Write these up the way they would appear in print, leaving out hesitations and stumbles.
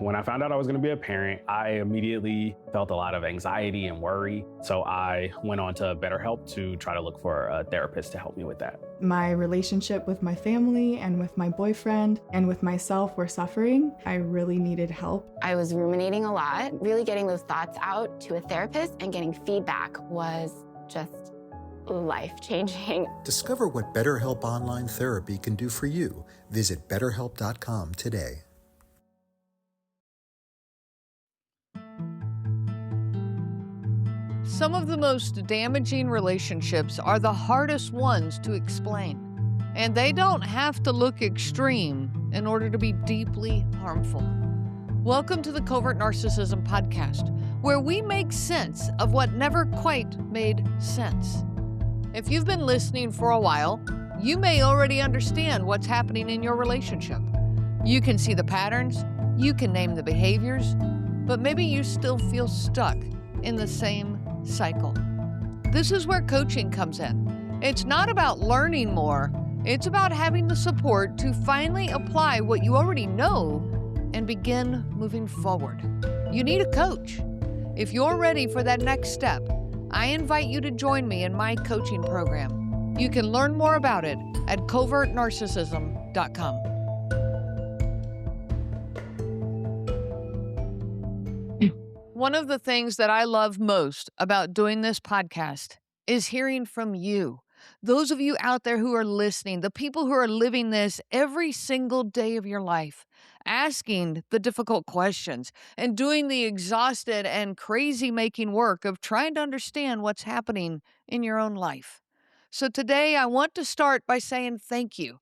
When I found out I was going to be a parent, I immediately felt a lot of anxiety and worry. So I went on to BetterHelp to try to look for a therapist to help me with that. My relationship with my family and with my boyfriend and with myself were suffering. I really needed help. I was ruminating a lot. Really getting those thoughts out to a therapist and getting feedback was just life-changing. Discover what BetterHelp Online Therapy can do for you. Visit BetterHelp.com today. Some of the most damaging relationships are the hardest ones to explain, and they don't have to look extreme in order to be deeply harmful. Welcome to the Covert Narcissism podcast, where we make sense of what never quite made sense. If you've been listening for a while, you may already understand what's happening in your relationship. You can see the patterns, you can name the behaviors, but maybe you still feel stuck in the same cycle. This is where coaching comes in. It's not about learning more, it's about having the support to finally apply what you already know and begin moving forward. You need a coach. If you're ready for that next step, I invite you to join me in my coaching program. You can learn more about it at covertnarcissism.com. One of the things that I love most about doing this podcast is hearing from you. Those of you out there who are listening, the people who are living this every single day of your life, asking the difficult questions and doing the exhausted and crazy-making work of trying to understand what's happening in your own life. So today I want to start by saying thank you.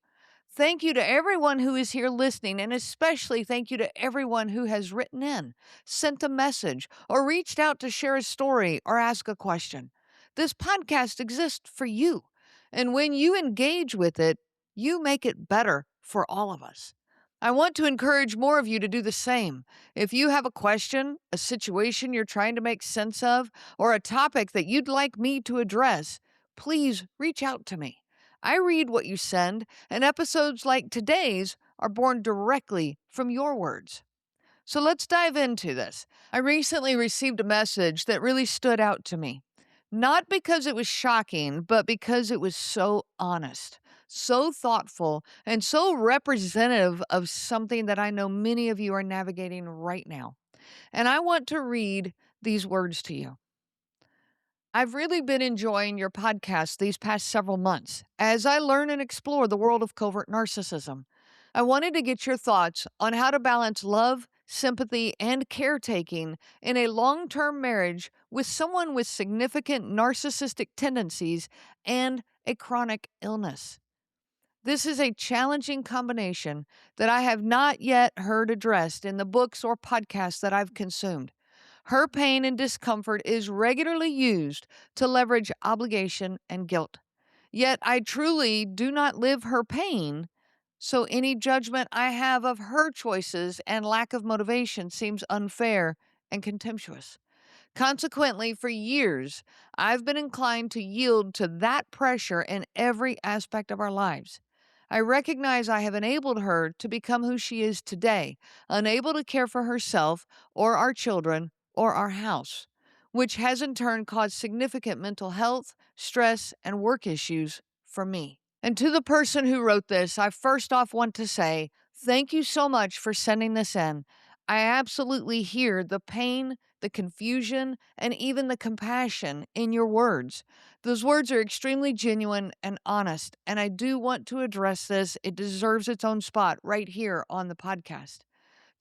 Thank you to everyone who is here listening, and especially thank you to everyone who has written in, sent a message, or reached out to share a story or ask a question. This podcast exists for you, and when you engage with it, you make it better for all of us. I want to encourage more of you to do the same. If you have a question, a situation you're trying to make sense of, or a topic that you'd like me to address, please reach out to me. I read what you send, and episodes like today's are born directly from your words. So let's dive into this. I recently received a message that really stood out to me. Not because it was shocking, but because it was so honest, so thoughtful, and so representative of something that I know many of you are navigating right now. And I want to read these words to you. I've really been enjoying your podcast these past several months as I learn and explore the world of covert narcissism. I wanted to get your thoughts on how to balance love, sympathy, and caretaking in a long-term marriage with someone with significant narcissistic tendencies and a chronic illness. This is a challenging combination that I have not yet heard addressed in the books or podcasts that I've consumed. Her pain and discomfort is regularly used to leverage obligation and guilt. Yet I truly do not live her pain, so any judgment I have of her choices and lack of motivation seems unfair and contemptuous. Consequently, for years, I've been inclined to yield to that pressure in every aspect of our lives. I recognize I have enabled her to become who she is today, unable to care for herself or our children or our house, which has in turn caused significant mental health, stress, and work issues for me. And to the person who wrote this, I first off want to say, thank you so much for sending this in. I absolutely hear the pain, the confusion, and even the compassion in your words. Those words are extremely genuine and honest, and I do want to address this. It deserves its own spot right here on the podcast.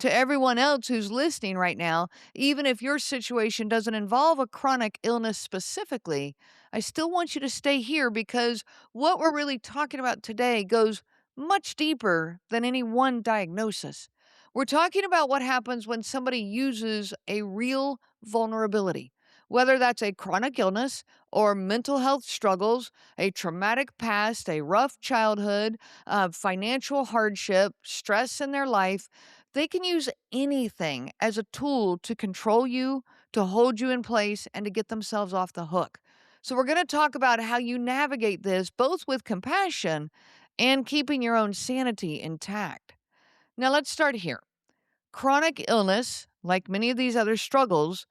To everyone else who's listening right now, even if your situation doesn't involve a chronic illness specifically, I still want you to stay here because what we're really talking about today goes much deeper than any one diagnosis. We're talking about what happens when somebody uses a real vulnerability, whether that's a chronic illness or mental health struggles, a traumatic past, a rough childhood, financial hardship, stress in their life. They can use anything as a tool to control you, to hold you in place, and to get themselves off the hook. So we're going to talk about how you navigate this, both with compassion and keeping your own sanity intact. Now let's start here. chronic illness, like many of these other struggles,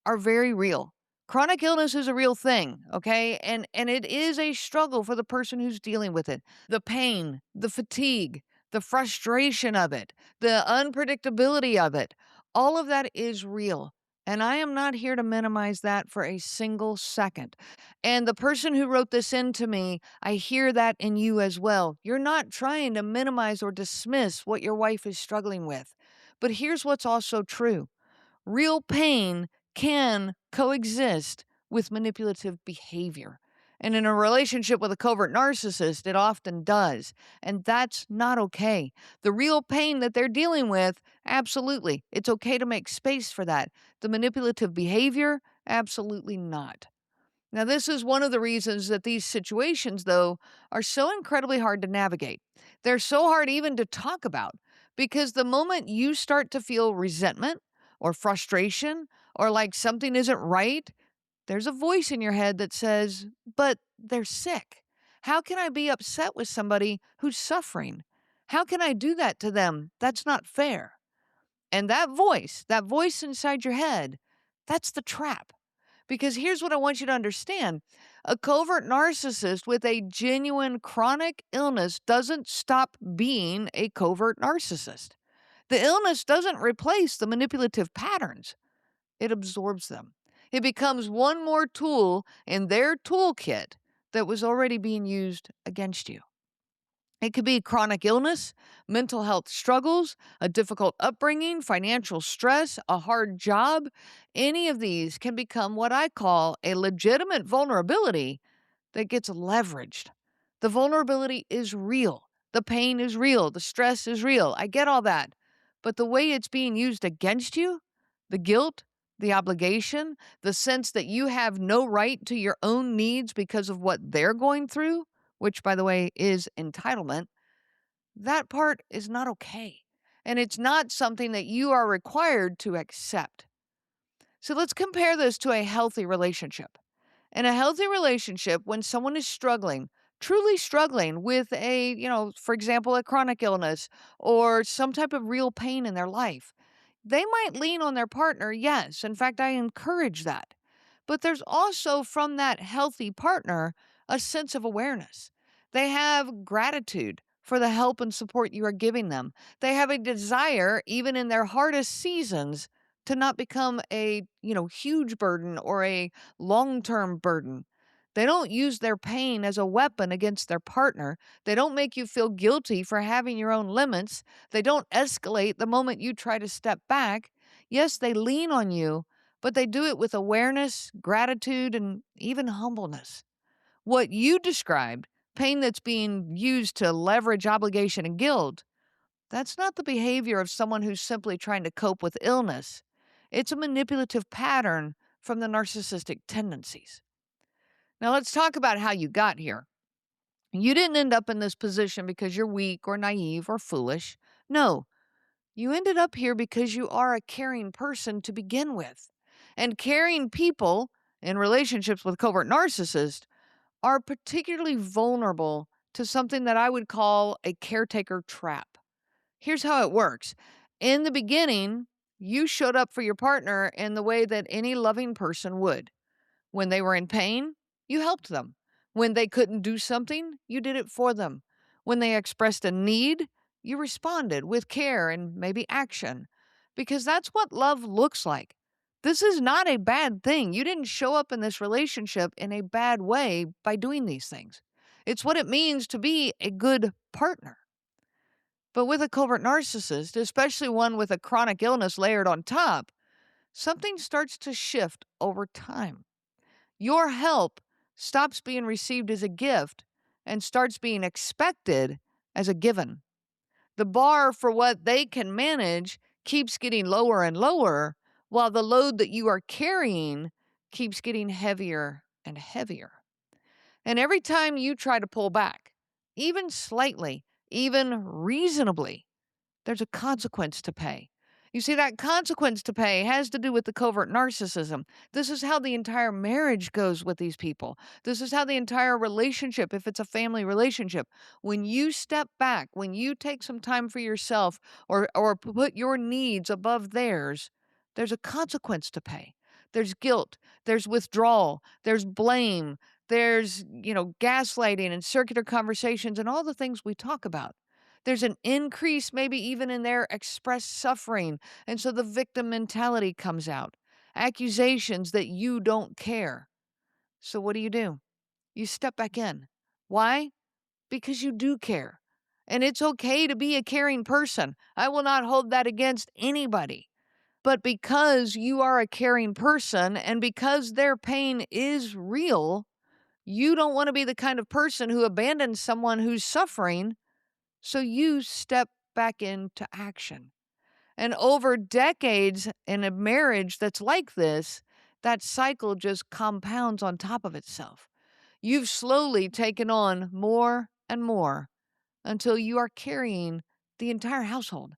are very real. Chronic illness is a real thing, okay? And it is a struggle for the person who's dealing with it. The pain, the fatigue, the frustration of it, the unpredictability of it, all of that is real. And I am not here to minimize that for a single second. And the person who wrote this in to me, I hear that in you as well. You're not trying to minimize or dismiss what your wife is struggling with. But here's what's also true. Real pain can coexist with manipulative behavior. And in a relationship with a covert narcissist, it often does. And that's not okay. The real pain that they're dealing with, absolutely. It's okay to make space for that. The manipulative behavior, absolutely not. Now, this is one of the reasons that these situations, though, are so incredibly hard to navigate. They're so hard even to talk about because the moment you start to feel resentment or frustration or like something isn't right, there's a voice in your head that says, but they're sick. How can I be upset with somebody who's suffering? How can I do that to them? That's not fair. And that voice inside your head, that's the trap. Because here's what I want you to understand. A covert narcissist with a genuine chronic illness doesn't stop being a covert narcissist. The illness doesn't replace the manipulative patterns. It absorbs them. It becomes one more tool in their toolkit that was already being used against you. It could be chronic illness, mental health struggles, a difficult upbringing, financial stress, a hard job. Any of these can become what I call a legitimate vulnerability that gets leveraged. The vulnerability is real. The pain is real. The stress is real. I get all that. But the way it's being used against you, the guilt, the obligation, the sense that you have no right to your own needs because of what they're going through, which, by the way, is entitlement, that part is not okay. And it's not something that you are required to accept. So let's compare this to a healthy relationship. In a healthy relationship, when someone is struggling, truly struggling with for example, a chronic illness or some type of real pain in their life, they might lean on their partner, yes. In fact, I encourage that. But there's also from that healthy partner a sense of awareness. They have gratitude for the help and support you are giving them. They have a desire, even in their hardest seasons, to not become a, huge burden or a long-term burden. They don't use their pain as a weapon against their partner. They don't make you feel guilty for having your own limits. They don't escalate the moment you try to step back. Yes, they lean on you, but they do it with awareness, gratitude, and even humbleness. What you described, pain that's being used to leverage obligation and guilt, that's not the behavior of someone who's simply trying to cope with illness. It's a manipulative pattern from the narcissistic tendencies. Now let's talk about how you got here. You didn't end up in this position because you're weak or naive or foolish. No, you ended up here because you are a caring person to begin with. And caring people in relationships with covert narcissists are particularly vulnerable to something that I would call a caretaker trap. Here's how it works. In the beginning, you showed up for your partner in the way that any loving person would. When they were in pain, you helped them. When they couldn't do something, you did it for them. When they expressed a need, you responded with care and maybe action. Because that's what love looks like. This is not a bad thing. You didn't show up in this relationship in a bad way by doing these things. It's what it means to be a good partner. But with a covert narcissist, especially one with a chronic illness layered on top, something starts to shift over time. Your help stops being received as a gift and starts being expected as a given. The bar for what they can manage keeps getting lower and lower, while the load that you are carrying keeps getting heavier and heavier. And every time you try to pull back, even slightly, even reasonably, there's a consequence to pay. You see, that consequence to pay has to do with the covert narcissism. This is how the entire marriage goes with these people. This is how the entire relationship, if it's a family relationship, when you step back, when you take some time for yourself or put your needs above theirs, there's a consequence to pay. There's guilt, there's withdrawal, there's blame, there's, gaslighting and circular conversations and all the things we talk about. There's an increase, maybe even in their expressed suffering. And so the victim mentality comes out. Accusations that you don't care. So what do? You step back in. Why? Because you do care. And it's okay to be a caring person. I will not hold that against anybody. But because you are a caring person and because their pain is real, you don't want to be the kind of person who abandons someone who's suffering. So you step back into action. And over decades in a marriage that's like this, that cycle just compounds on top of itself. You've slowly taken on more and more until you are carrying the entire household,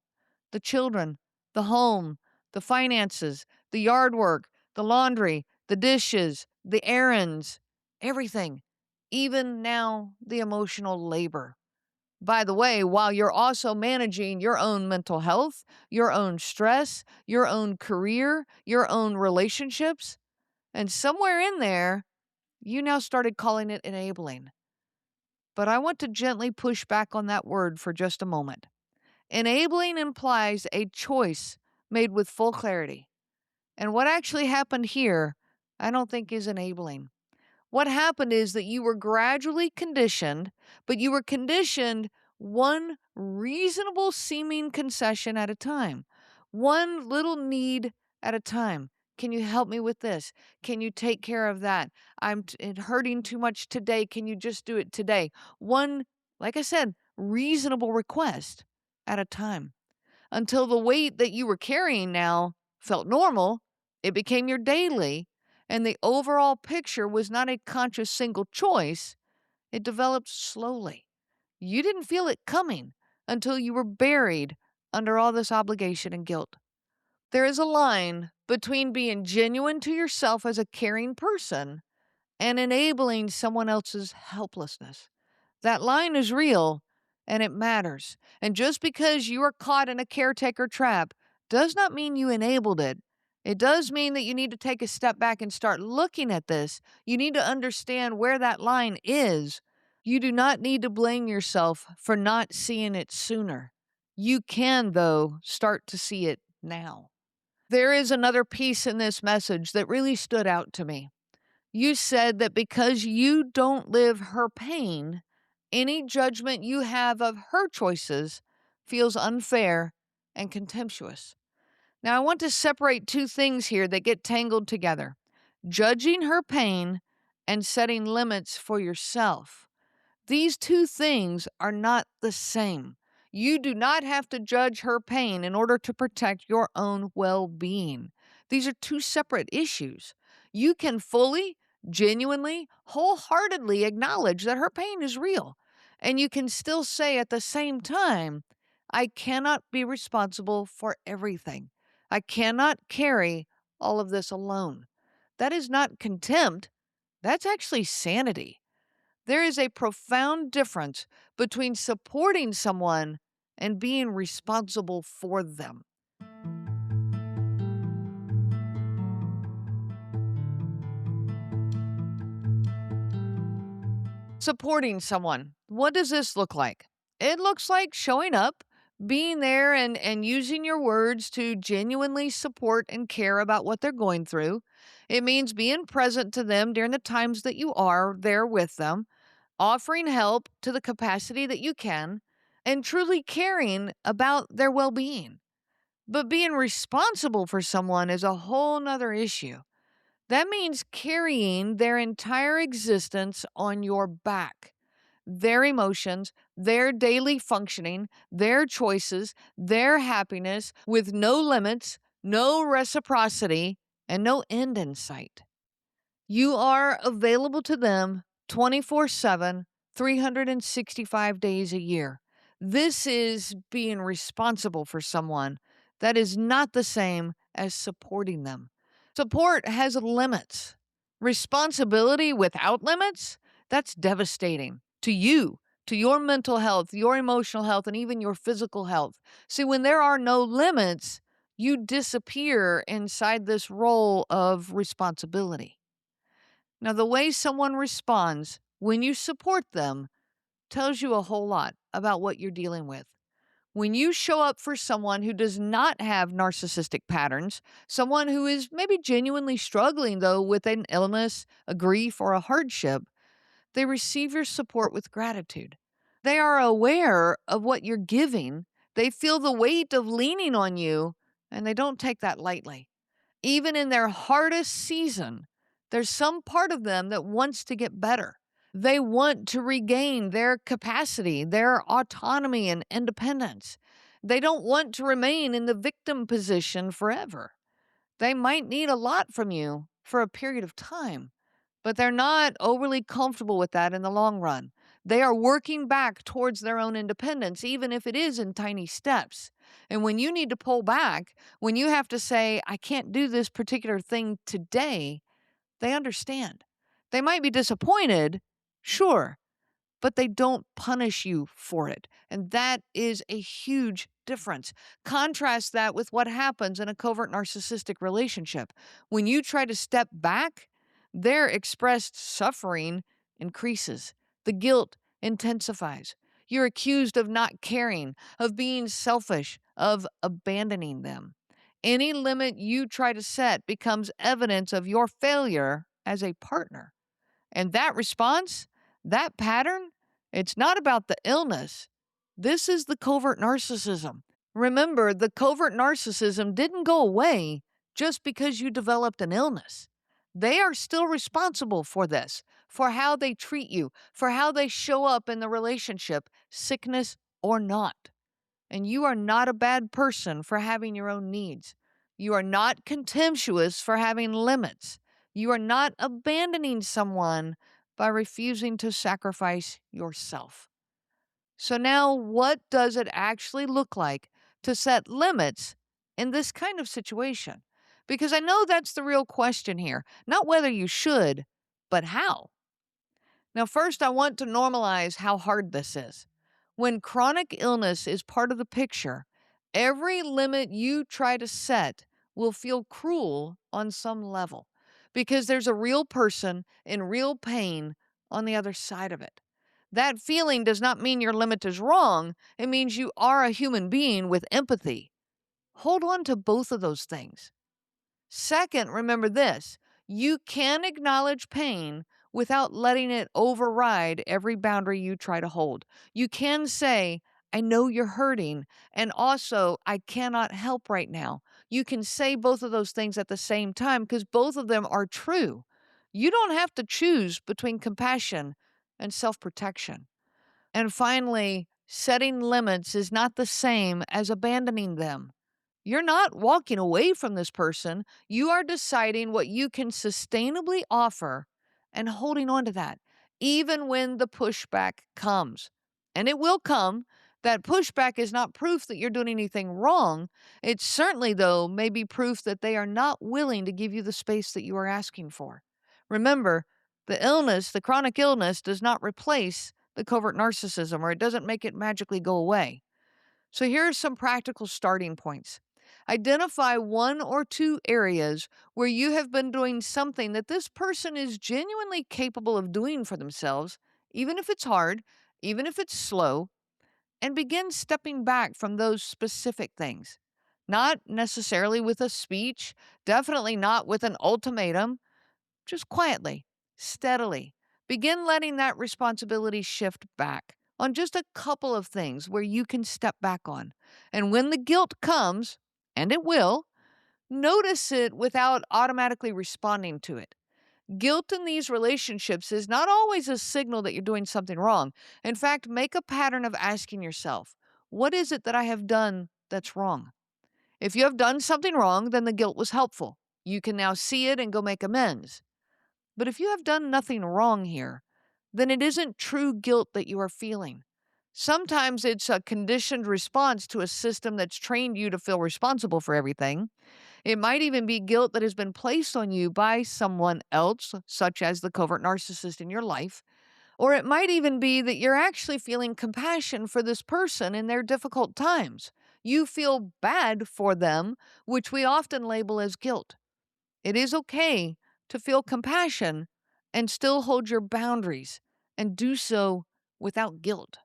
the children, the home, the finances, the yard work, the laundry, the dishes, the errands, everything, even now the emotional labor. By the way, while you're also managing your own mental health, your own stress, your own career, your own relationships, and somewhere in there, you now started calling it enabling. But I want to gently push back on that word for just a moment. Enabling implies a choice made with full clarity. And what actually happened here, I don't think is enabling. What happened is that you were gradually conditioned, but you were conditioned one reasonable seeming concession at a time, one little need at a time. Can you help me with this? Can you take care of that? I'm hurting too much today. Can you just do it today? One, like I said, reasonable request at a time until the weight that you were carrying now felt normal. It became your daily, and the overall picture was not a conscious single choice. It developed slowly. You didn't feel it coming until you were buried under all this obligation and guilt. There is a line between being genuine to yourself as a caring person and enabling someone else's helplessness. That line is real and it matters. And just because you are caught in a caretaker trap does not mean you enabled it. It does mean that you need to take a step back and start looking at this. You need to understand where that line is. You do not need to blame yourself for not seeing it sooner. You can, though, start to see it now. There is another piece in this message that really stood out to me. You said that because you don't live her pain, any judgment you have of her choices feels unfair and contemptuous. Now, I want to separate two things here that get tangled together: judging her pain and setting limits for yourself. These two things are not the same. You do not have to judge her pain in order to protect your own well-being. These are two separate issues. You can fully, genuinely, wholeheartedly acknowledge that her pain is real. And you can still say at the same time, I cannot be responsible for everything. I cannot carry all of this alone. That is not contempt. That's actually sanity. There is a profound difference between supporting someone and being responsible for them. Supporting someone. What does this look like? It looks like showing up, being there and using your words to genuinely support and care about what they're going through. It means being present to them during the times that you are there with them, offering help to the capacity that you can, and truly caring about their well-being. But being responsible for someone is a whole nother issue. That means carrying their entire existence on your back. Their emotions, their daily functioning, their choices, their happiness, with no limits, no reciprocity, and no end in sight. You are available to them 24/7, 365 days a year. This is being responsible for someone. That is not the same as supporting them. Support has limits. Responsibility without limits, that's devastating to you, to your mental health, your emotional health, and even your physical health. See, when there are no limits, you disappear inside this role of responsibility. Now, the way someone responds when you support them tells you a whole lot about what you're dealing with. When you show up for someone who does not have narcissistic patterns, someone who is maybe genuinely struggling, though, with an illness, a grief, or a hardship, they receive your support with gratitude. They are aware of what you're giving. They feel the weight of leaning on you, and they don't take that lightly. Even in their hardest season, there's some part of them that wants to get better. They want to regain their capacity, their autonomy and independence. They don't want to remain in the victim position forever. They might need a lot from you for a period of time, but they're not overly comfortable with that in the long run. They are working back towards their own independence, even if it is in tiny steps. And when you need to pull back, when you have to say, I can't do this particular thing today, they understand. They might be disappointed, sure, but they don't punish you for it. And that is a huge difference. Contrast that with what happens in a covert narcissistic relationship. When you try to step back, their expressed suffering increases. The guilt intensifies. You're accused of not caring, of being selfish, of abandoning them. Any limit you try to set becomes evidence of your failure as a partner. And that response, that pattern, it's not about the illness. This is the covert narcissism. Remember, the covert narcissism didn't go away just because you developed an illness. They are still responsible for this, for how they treat you, for how they show up in the relationship, sickness or not. And you are not a bad person for having your own needs. You are not contemptuous for having limits. You are not abandoning someone by refusing to sacrifice yourself. So now, what does it actually look like to set limits in this kind of situation? Because I know that's the real question here. Not whether you should, but how. Now, first, I want to normalize how hard this is. When chronic illness is part of the picture, every limit you try to set will feel cruel on some level because there's a real person in real pain on the other side of it. That feeling does not mean your limit is wrong. It means you are a human being with empathy. Hold on to both of those things. Second, remember this. You can acknowledge pain without letting it override every boundary you try to hold. You can say, I know you're hurting, and also, I cannot help right now. You can say both of those things at the same time because both of them are true. You don't have to choose between compassion and self-protection. And finally, setting limits is not the same as abandoning them. You're not walking away from this person. You are deciding what you can sustainably offer and holding on to that, even when the pushback comes. And it will come. That pushback is not proof that you're doing anything wrong. It certainly, though, may be proof that they are not willing to give you the space that you are asking for. Remember, the illness, the chronic illness, does not replace the covert narcissism, or it doesn't make it magically go away. So here are some practical starting points. Identify one or two areas where you have been doing something that this person is genuinely capable of doing for themselves, even if it's hard, even if it's slow, and begin stepping back from those specific things. Not necessarily with a speech, definitely not with an ultimatum, just quietly, steadily. Begin letting that responsibility shift back on just a couple of things where you can step back on. And when the guilt comes, and it will, notice it without automatically responding to it. Guilt in these relationships is not always a signal that you're doing something wrong. In fact, make a pattern of asking yourself, what is it that I have done that's wrong? If you have done something wrong, then the guilt was helpful. You can now see it and go make amends. But if you have done nothing wrong here, then it isn't true guilt that you are feeling. Sometimes it's a conditioned response to a system that's trained you to feel responsible for everything. It might even be guilt that has been placed on you by someone else, such as the covert narcissist in your life. Or it might even be that you're actually feeling compassion for this person in their difficult times. You feel bad for them, which we often label as guilt. It is okay to feel compassion and still hold your boundaries and do so without guilt.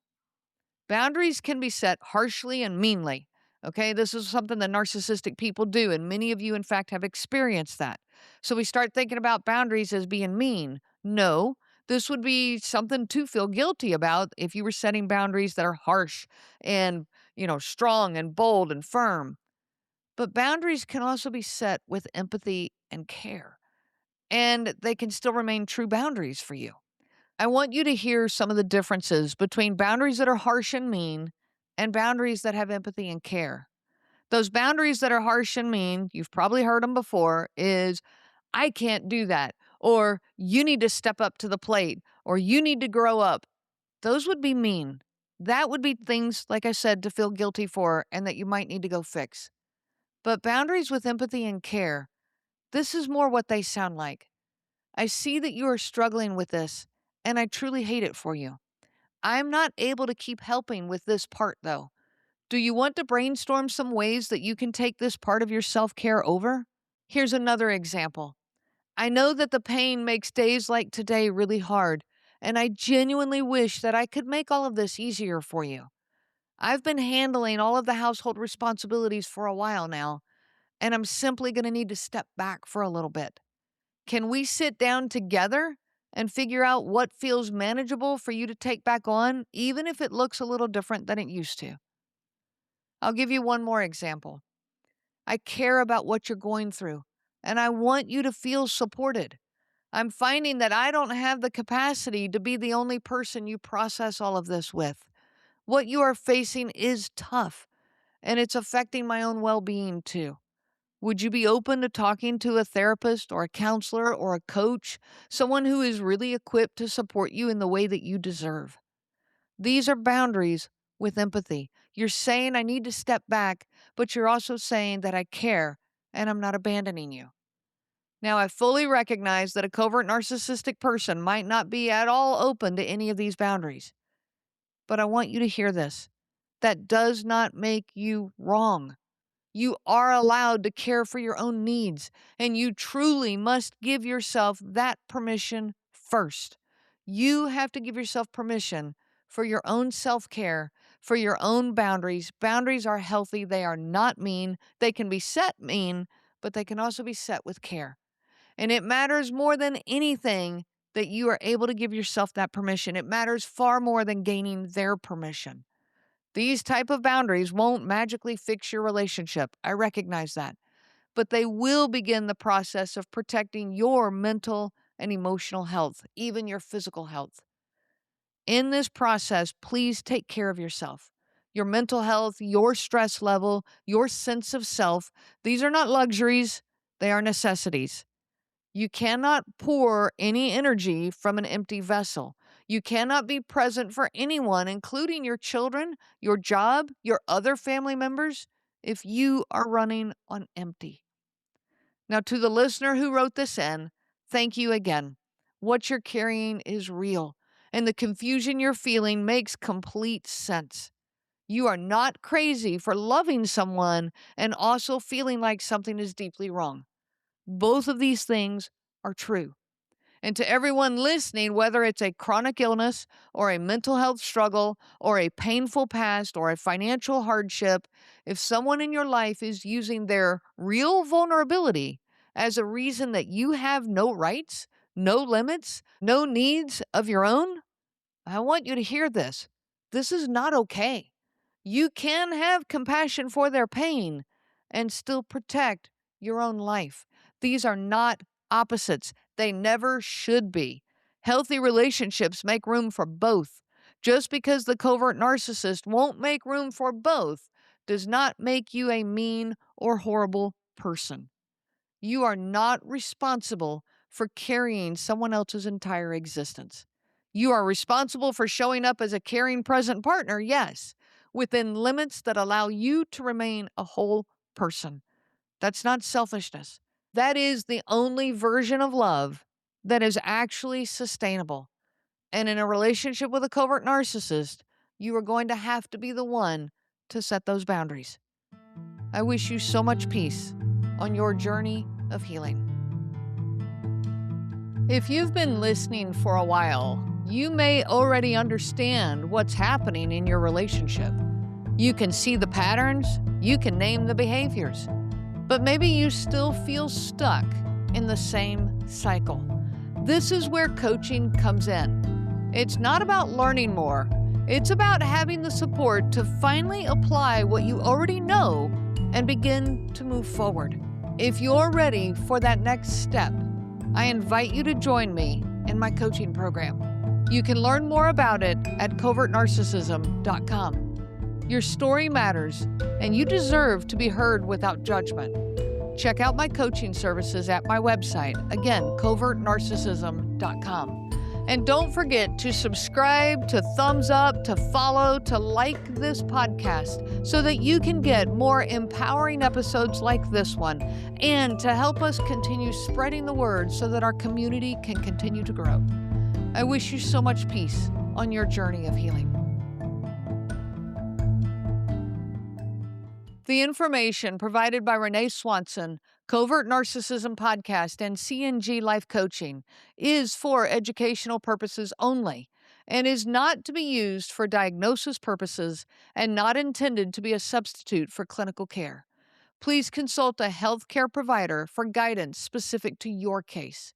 Boundaries can be set harshly and meanly. Okay, this is something that narcissistic people do, and many of you, in fact, have experienced that. So we start thinking about boundaries as being mean. No, this would be something to feel guilty about if you were setting boundaries that are harsh and, strong and bold and firm. But boundaries can also be set with empathy and care, and they can still remain true boundaries for you. I want you to hear some of the differences between boundaries that are harsh and mean and boundaries that have empathy and care. Those boundaries that are harsh and mean, you've probably heard them before, is I can't do that, or you need to step up to the plate, or you need to grow up. Those would be mean. That would be things, like I said, to feel guilty for and that you might need to go fix. But boundaries with empathy and care, this is more what they sound like. I see that you are struggling with this, and I truly hate it for you. I'm not able to keep helping with this part, though. Do you want to brainstorm some ways that you can take this part of your self care over? Here's another example. I know that the pain makes days like today really hard, and I genuinely wish that I could make all of this easier for you. I've been handling all of the household responsibilities for a while now, and I'm simply going to need to step back for a little bit. Can we sit down together and figure out what feels manageable for you to take back on, even if it looks a little different than it used to? I'll give you one more example. I care about what you're going through, and I want you to feel supported. I'm finding that I don't have the capacity to be the only person you process all of this with. What you are facing is tough, and it's affecting my own well being too. Would you be open to talking to a therapist or a counselor or a coach, someone who is really equipped to support you in the way that you deserve? These are boundaries with empathy. You're saying I need to step back, but you're also saying that I care and I'm not abandoning you. Now, I fully recognize that a covert narcissistic person might not be at all open to any of these boundaries, but I want you to hear this. That does not make you wrong. You are allowed to care for your own needs, and you truly must give yourself that permission first. You have to give yourself permission for your own self-care, for your own boundaries. Boundaries are healthy. They are not mean. They can be set mean, but they can also be set with care. And it matters more than anything that you are able to give yourself that permission. It matters far more than gaining their permission. These type of boundaries won't magically fix your relationship. I recognize that. But they will begin the process of protecting your mental and emotional health, even your physical health. In this process, please take care of yourself. Your mental health, your stress level, your sense of self, these are not luxuries, they are necessities. You cannot pour any energy from an empty vessel. You cannot be present for anyone, including your children, your job, your other family members, if you are running on empty. Now, to the listener who wrote this in, thank you again. What you're carrying is real, and the confusion you're feeling makes complete sense. You are not crazy for loving someone and also feeling like something is deeply wrong. Both of these things are true. And to everyone listening, whether it's a chronic illness or a mental health struggle or a painful past or a financial hardship, if someone in your life is using their real vulnerability as a reason that you have no rights, no limits, no needs of your own, I want you to hear this. This is not okay. You can have compassion for their pain and still protect your own life. These are not opposites. They never should be. Healthy relationships make room for both. Just because the covert narcissist won't make room for both does not make you a mean or horrible person. You are not responsible for carrying someone else's entire existence. You are responsible for showing up as a caring, present partner, yes, within limits that allow you to remain a whole person. That's not selfishness. That is the only version of love that is actually sustainable. And in a relationship with a covert narcissist, you are going to have to be the one to set those boundaries. I wish you so much peace on your journey of healing. If you've been listening for a while, you may already understand what's happening in your relationship. You can see the patterns, you can name the behaviors, but maybe you still feel stuck in the same cycle. This is where coaching comes in. It's not about learning more. It's about having the support to finally apply what you already know and begin to move forward. If you're ready for that next step, I invite you to join me in my coaching program. You can learn more about it at covertnarcissism.com. Your story matters, and you deserve to be heard without judgment. Check out my coaching services at my website, again, covertnarcissism.com. And don't forget to subscribe, to thumbs up, to follow, to like this podcast so that you can get more empowering episodes like this one and to help us continue spreading the word so that our community can continue to grow. I wish you so much peace on your journey of healing. The information provided by Renee Swanson, Covert Narcissism Podcast, and CNG Life Coaching is for educational purposes only and is not to be used for diagnosis purposes and not intended to be a substitute for clinical care. Please consult a healthcare provider for guidance specific to your case.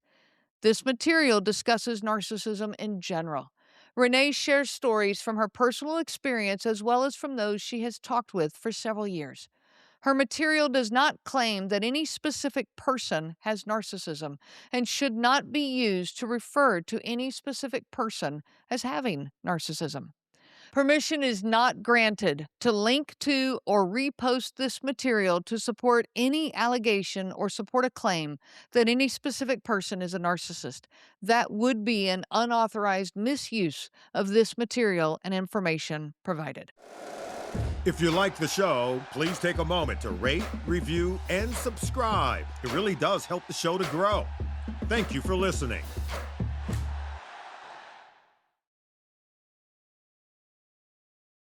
This material discusses narcissism in general. Renee shares stories from her personal experience as well as from those she has talked with for several years. Her material does not claim that any specific person has narcissism and should not be used to refer to any specific person as having narcissism. Permission is not granted to link to or repost this material to support any allegation or support a claim that any specific person is a narcissist. That would be an unauthorized misuse of this material and information provided. If you like the show, please take a moment to rate, review, and subscribe. It really does help the show to grow. Thank you for listening.